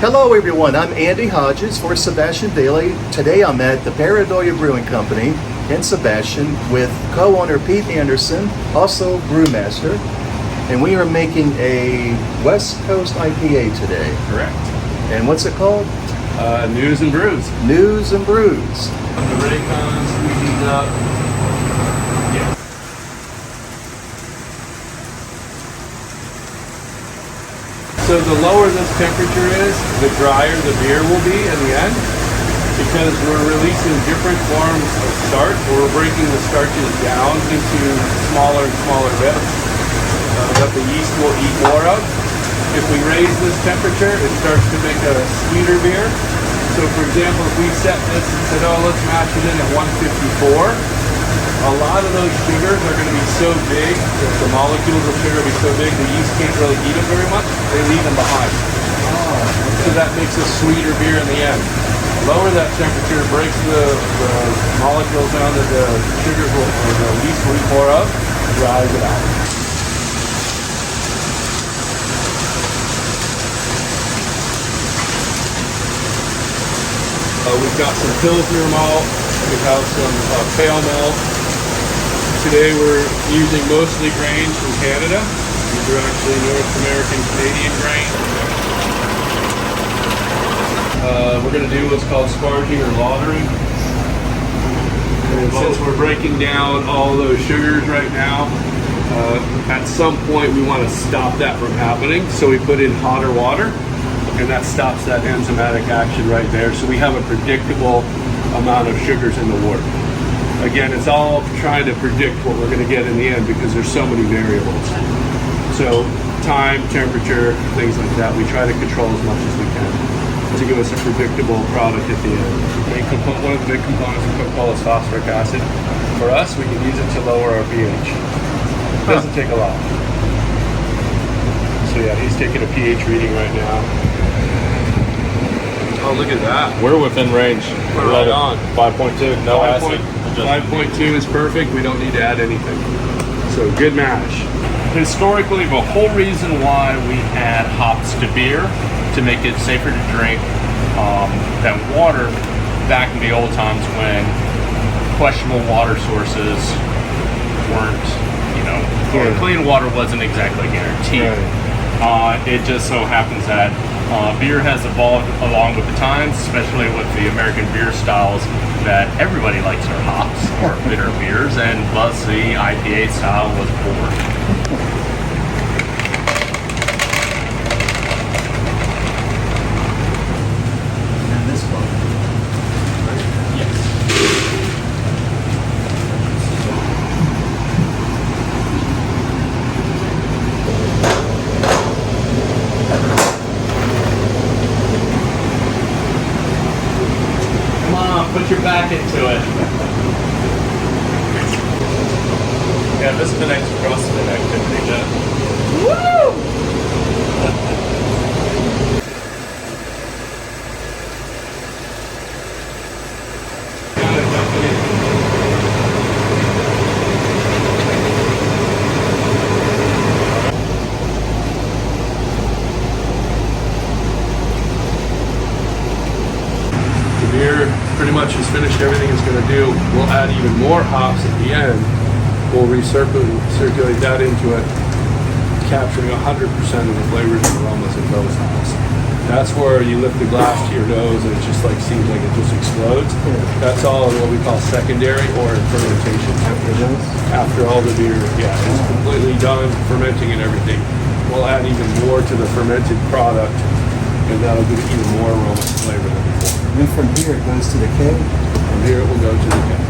Hello everyone, I'm Andy Hodges for Sebastian Daily. Today I'm at the Paradoya Brewing Company in Sebastian with co-owner Pete Anderson, also brewmaster, and we are making a West Coast IPA today. Correct. And what's it called? News and Brews. News and Brews. The Raycon squeegees up. Yeah. So the lower this temperature is, the drier the beer will be in the end, because we're releasing different forms of starch, or we're breaking the starches down into smaller and smaller bits that the yeast will eat more of. If we raise this temperature, it starts to make a sweeter beer. So for example, if we set this and said, oh, let's mash it in at 154, a lot of those sugars are going to be so big, that the molecules of sugar will be so big, the yeast can't really eat them very much. They leave them behind. So that makes a sweeter beer in the end. Lower that temperature, breaks the molecules down that the sugars will, or the yeast will eat more of, dries it out. We've got some Pilsner malt, we have some pale malt. Today we're using mostly grains from Canada. These are actually North American Canadian grains. We're going to do what's called sparging or lautering. And since we're breaking down all those sugars right now, at some point we want to stop that from happening. So we put in hotter water, and that stops that enzymatic action right there. So we have a predictable amount of sugars in the wort. Again, it's all trying to predict what we're going to get in the end because there's so many variables. So time, temperature, things like that, we try to control as much as we can to give us a predictable product at the end. One of the big components of Coca-Cola is phosphoric acid. For us, we can use it to lower our pH. It doesn't take a lot. So yeah, he's taking a pH reading right now. Oh, look at that. We're within range. We're right on. 5.2, no acid. 5.2 is perfect. We don't need to add anything. So good mash. Historically, the whole reason why we add hops to beer to make it safer to drink than water back in the old times when questionable water sources weren't, or clean water wasn't exactly guaranteed. Right. It just so happens that beer has evolved along with the times, especially with the American beer styles, that everybody likes their hops or bitter beers, and thus the IPA style was born. And this one. Put your back into it. Yeah, this connects across the activity jet. Woo! The beer pretty much has finished everything it's going to do. We'll add even more hops at the end. We'll circulate that into it, capturing 100% of the flavors and aromas of those hops. That's where you lift the glass to your nose and it just seems like it just explodes. That's all in what we call secondary or in fermentation. After all the beer, is completely done, fermenting and everything. We'll add even more to the fermented product, and that'll give it even more aroma and flavor than before. And then from here it goes to the keg. From here it will go to the keg.